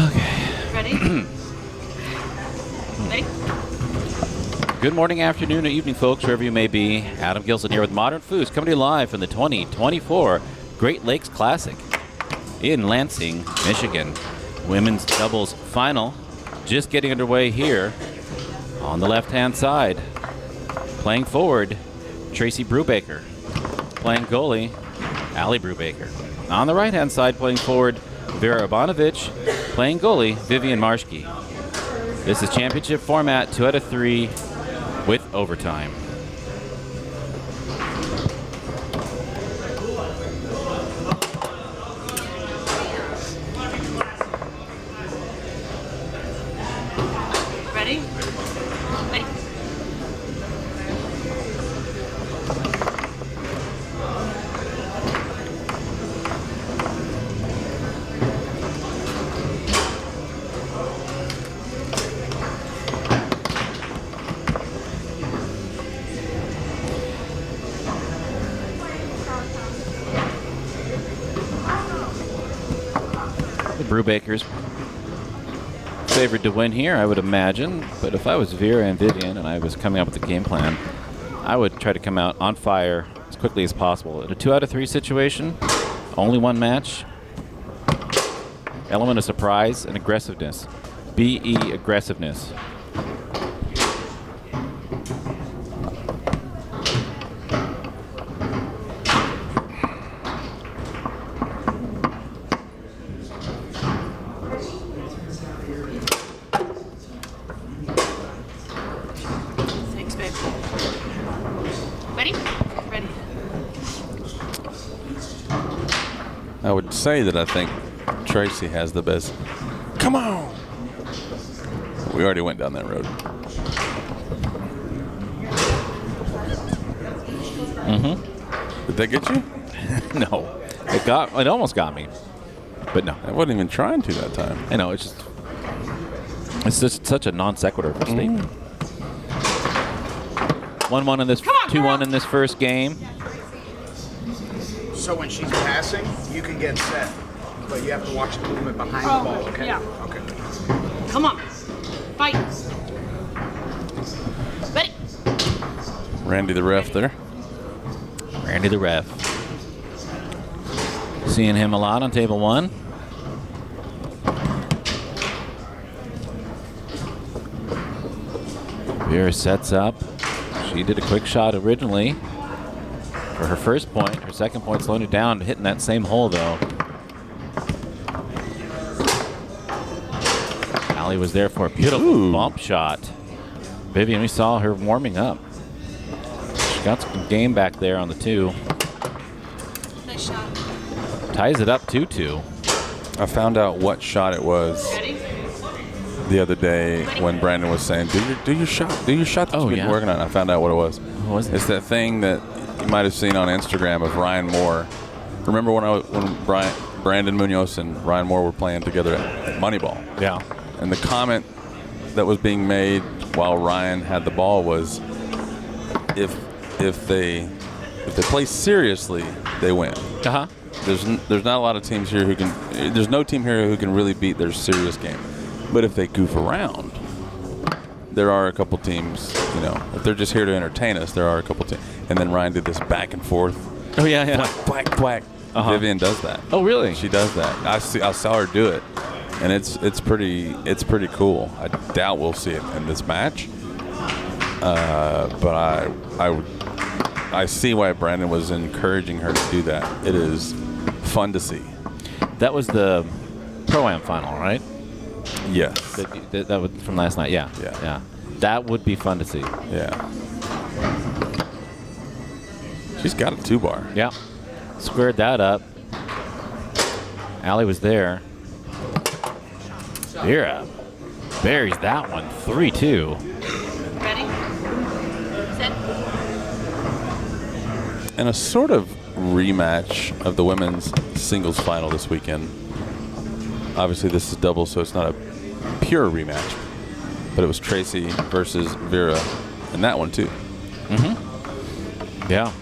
Okay. Ready? Ready? Good morning, afternoon, or evening, folks, wherever you may be. Adam Gilson here with Modern Foos, coming to you live from the 2024 Great Lakes Classic in Lansing, Michigan. Women's doubles final just getting underway here on the left-hand side. Playing forward, Traci Brubaker. Playing goalie, Ali Brubaker. On the right-hand side, playing forward, Vera Urbanovich. Playing goalie, Vivienne Marschke. This is championship format, 2 out of 3 with overtime. Ready? Ready. The Brubakers favored to win here, I would imagine. But if I was Vera and Vivienne and I was coming up with a game plan, I would try to come out on fire as quickly as possible. In a 2 out of 3 situation, only one match. Element of surprise and aggressiveness. BE aggressiveness. Thanks, babe. Ready? Ready. I would say that I think Traci has the best. Come on! We already went down that road. Mm-hmm. Did that get you? No. It almost got me. But no. I wasn't even trying to that time. I know, it's just such a non sequitur statement. 1-1 in this, 2-1 in this first game. So when she's passing, you can get set, but you have to watch the movement behind the ball, okay? Yeah. Okay. Come on. Fight. Ready? Randy the ref there. Randy the ref. Seeing him a lot on table 1. Vera sets up. She did a quick shot originally for her first point. Her second point slowing it down, hitting that same hole though. Ali was there for a beautiful bump shot. Vivienne, we saw her warming up. She got some game back there on the 2. Nice shot. Ties it up 2-2. I found out what shot it was Ready? the other day when Brandon was saying, do your shot that you've been working on. I found out what it was. What was it? It's that thing that you might have seen on Instagram of Ryan Moore. Remember when Brandon Munoz and Ryan Moore were playing together at Moneyball? Yeah. And the comment that was being made while Ryan had the ball was, if they play seriously, they win. Uh-huh. There's not a lot of teams here who can. There's no team here who can really beat their serious game. But if they goof around, there are a couple teams. You know, if they're just here to entertain us, there are a couple teams. And then Ryan did this back and forth. Oh yeah, yeah. Whack, whack, whack. Uh-huh. Vivienne does that. Oh really? She does that. I saw her do it, and it's pretty cool. I doubt we'll see it in this match, but I see why Brandon was encouraging her to do that. It is fun to see. That was the Pro-Am final, right? Yes. That was from last night. Yeah. Yeah. That would be fun to see. Yeah. She's got a 2-bar. Yeah. Squared that up. Ali was there. Vera buries that one. 3-2. Ready? Set. And a sort of rematch of the women's singles final this weekend. Obviously, this is double, so it's not a pure rematch. But it was Traci versus Vera in that one, too. Mm-hmm. Yeah.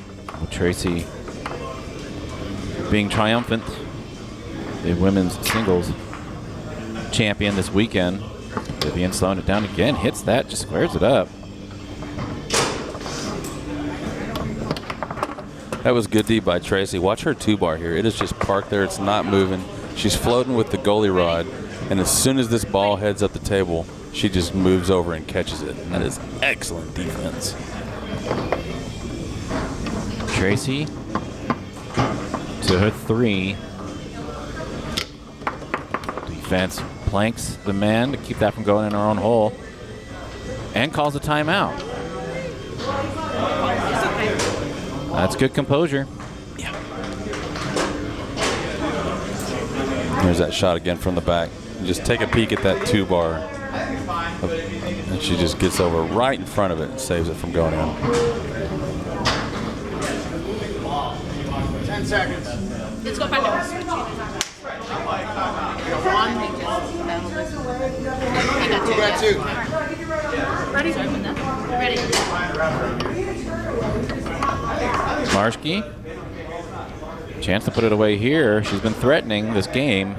With Traci being triumphant in women's singles. champion this weekend. Vivienne slowing it down again. Hits that, just squares it up. That was good D by Traci. Watch her 2-bar here. It is just parked there. It's not moving. She's floating with the goalie rod. And as soon as this ball heads up the table, she just moves over and catches it. And that is excellent defense. Traci to her 3. Defense planks the man to keep that from going in her own hole. And calls a timeout. That's good composure. Yeah. There's that shot again from the back. You just take a peek at that 2-bar. And she just gets over right in front of it and saves it from going in. 10 seconds. Let's go back there. You got 2. Ready? Ready. Marschke. Chance to put it away here. She's been threatening this game.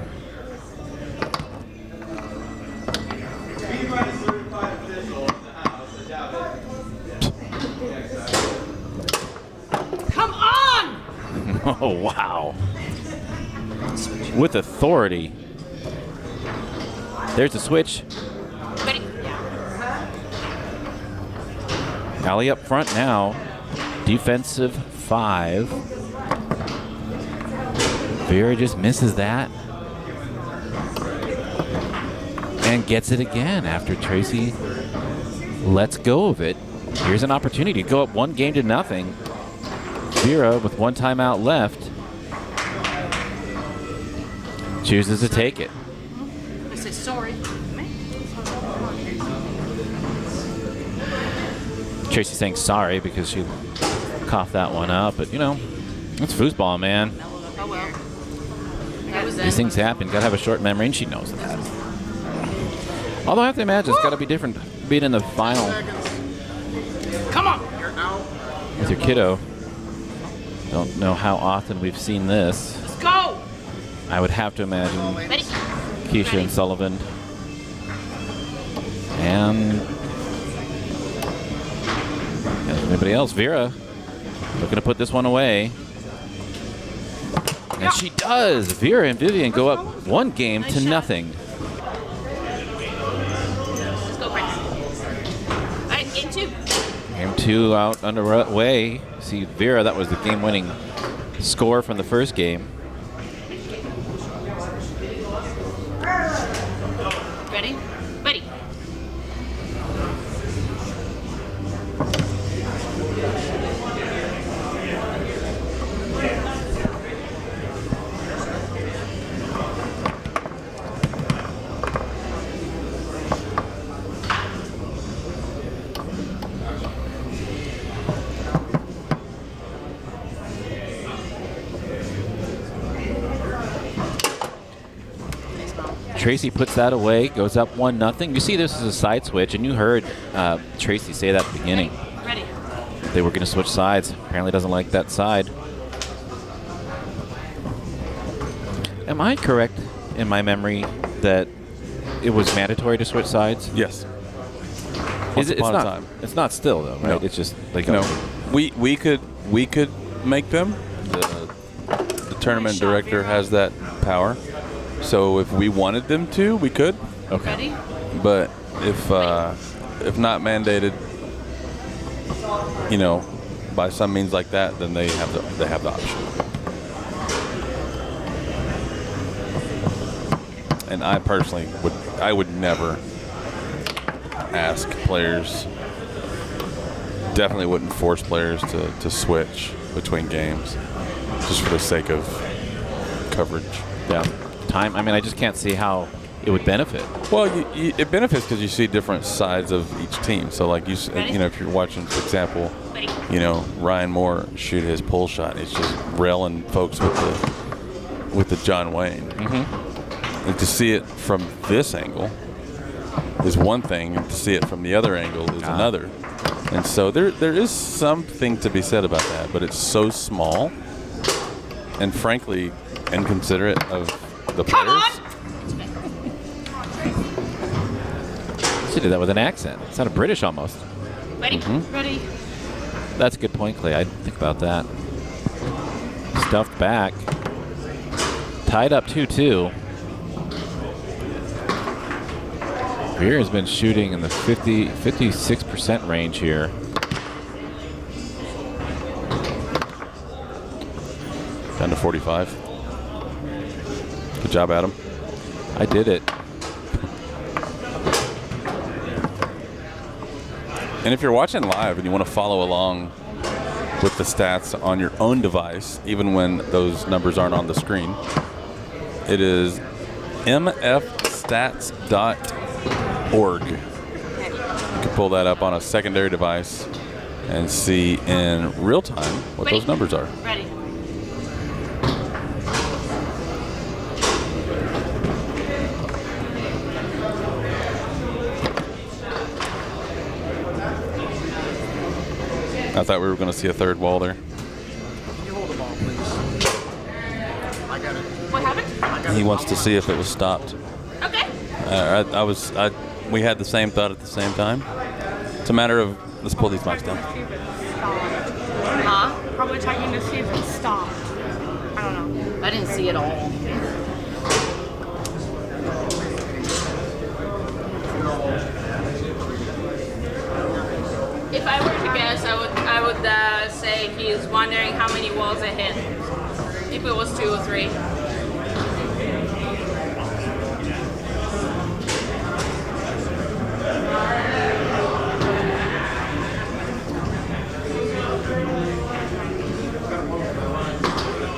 Come on! Oh, wow. With authority. There's the switch. Ready? Allie up front now. Defensive 5. Vera just misses that. And gets it again after Traci lets go of it. Here's an opportunity to go up 1-0. Vera with 1 timeout left chooses to take it. I say sorry. Traci saying sorry because she coughed that one up, but you know, it's foosball, man. Oh well. That was These things happen. Gotta have a short memory, and she knows that. Although I have to imagine it's gotta be different being in the final Come on! with your kiddo. Don't know how often we've seen this. Let's go! I would have to imagine Ready? Keisha and Sullivan. And anybody else? Vera looking to put this one away. And she does. Vera and Vivienne go up 1-0 Nice to shot. nothing. Let's go, Bryce. All right, game 2. Game 2 out underway. See, Vera, that was the game-winning score from the first game. Ready? Ready. Traci puts that away, goes up 1-0. You see this is a side switch, and you heard Traci say that at the beginning. Ready. They were going to switch sides. Apparently doesn't like that side. Am I correct in my memory that it was mandatory to switch sides? Yes. Is it? It's upon a not. time. It's not still though, right? No. It's just like No, we could make them. The tournament director has that power. So if we wanted them to, we could. Okay. Ready? But if not mandated, you know, by some means like that, then they have the option. And I personally would never ask players. Definitely wouldn't force players to switch between games, just for the sake of coverage. Yeah. Time. I mean, I just can't see how it would benefit. Well, it benefits because you see different sides of each team. So, like you know, if you're watching, for example, you know, Ryan Moore shoot his pull shot, it's just railing folks with the John Wayne. Mm-hmm. And to see it from this angle is one thing, and to see it from the other angle is another. And so there is something to be said about that, but it's so small and frankly inconsiderate of the players. She did that with an accent. It sounded British almost. Ready? Ready. That's a good point, Clay. I didn't think about that. Stuffed back. Tied up 2-2. Vera has been shooting in the 56% range here. Down to 45. Good job, Adam. I did it. And if you're watching live and you want to follow along with the stats on your own device, even when those numbers aren't on the screen, it is mfstats.org. You can pull that up on a secondary device and see in real time what those numbers are. Ready. I thought we were going to see a third wall there. Can you hold the ball, please? I got it. What happened? He wants to see if it was stopped. Okay. We had the same thought at the same time. It's a matter of, let's pull these mics down. Huh? Probably checking to see if it stopped. I don't know. I didn't see it all. If I were to guess, I would say he's wondering how many walls I hit. If it was 2 or 3.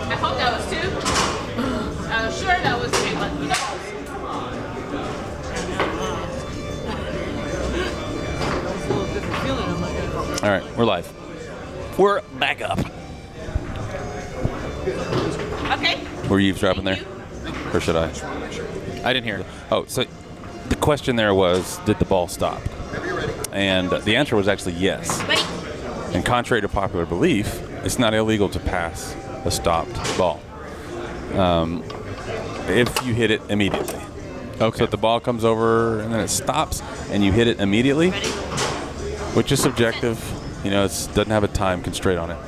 I hope that was 2. I was sure that was 3, but who knows? All right, we're live. We're back up. Okay. Were you eavesdropping there? Thank Or should I? I didn't hear it. Oh, so the question there was, did the ball stop? And the answer was actually yes. Ready? And contrary to popular belief, it's not illegal to pass a stopped ball if you hit it immediately. Okay. So if the ball comes over and then it stops and you hit it immediately, Ready? which is subjective, you know, it doesn't have a time constraint on it.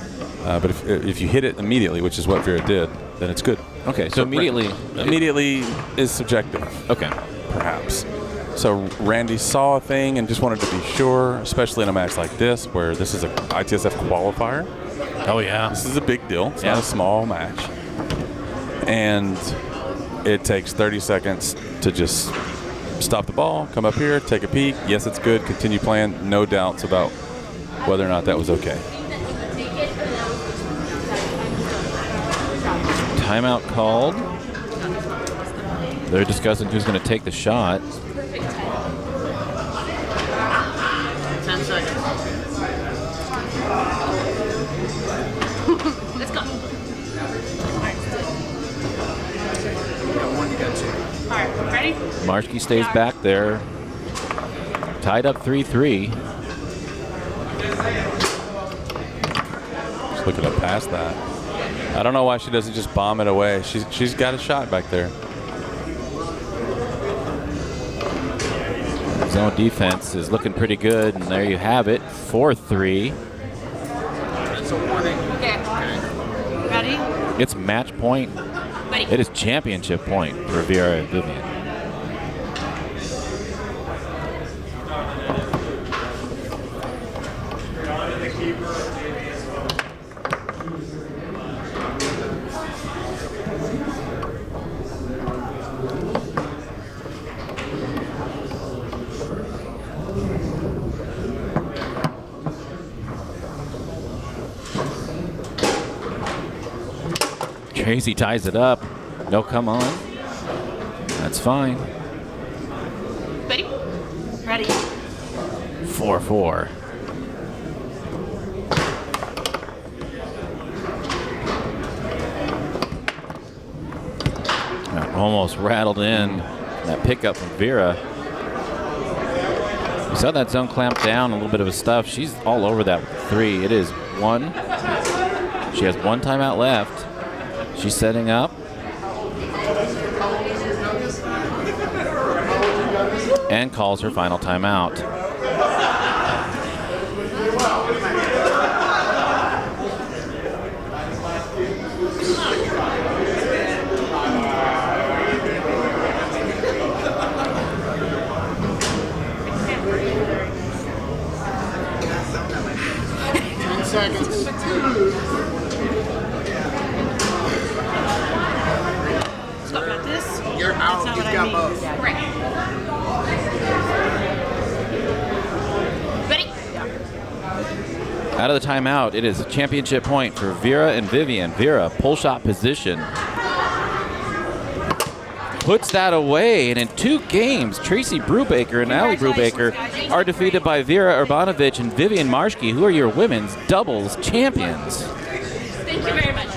But if you hit it immediately, which is what Vera did, then it's good. Okay, so immediately. Immediately is subjective. Okay. Perhaps. So Randy saw a thing and just wanted to be sure, especially in a match like this, where this is a ITSF qualifier. Oh, yeah. This is a big deal. It's not a small match. And it takes 30 seconds to just stop the ball, come up here, take a peek. Yes, it's good. Continue playing. No doubts about whether or not that was okay. Timeout called. They're discussing who's going to take the shot. 10 seconds. Let's go. You got 1, you got 2. All right, ready? Marschke stays back there. Tied up 3-3. Just looking up past that. I don't know why she doesn't just bomb it away. She's got a shot back there. Zone defense is looking pretty good, and there you have it, 4-3. That's a warning. Okay. Ready? It's match point. Ready? It is championship point for Vera and Vivienne. Traci ties it up. No, come on. That's fine. Ready? Ready. 4-4. Almost rattled in that pickup from Vera. You saw that zone clamp down, a little bit of a stuff. She's all over that with 3. It is 1. She has 1 timeout left. She's setting up. and calls her final timeout. Stop like this. You're out. not You've what I got mean. both. Right. Ready? Out of the timeout, it is a championship point for Vera and Vivienne. Vera, pull shot position. Puts that away, and in 2 games, Traci Brubaker and Allie Brubaker are defeated by Vera Urbanovich and Vivienne Marschke, who are your women's doubles champions. Thank you very much.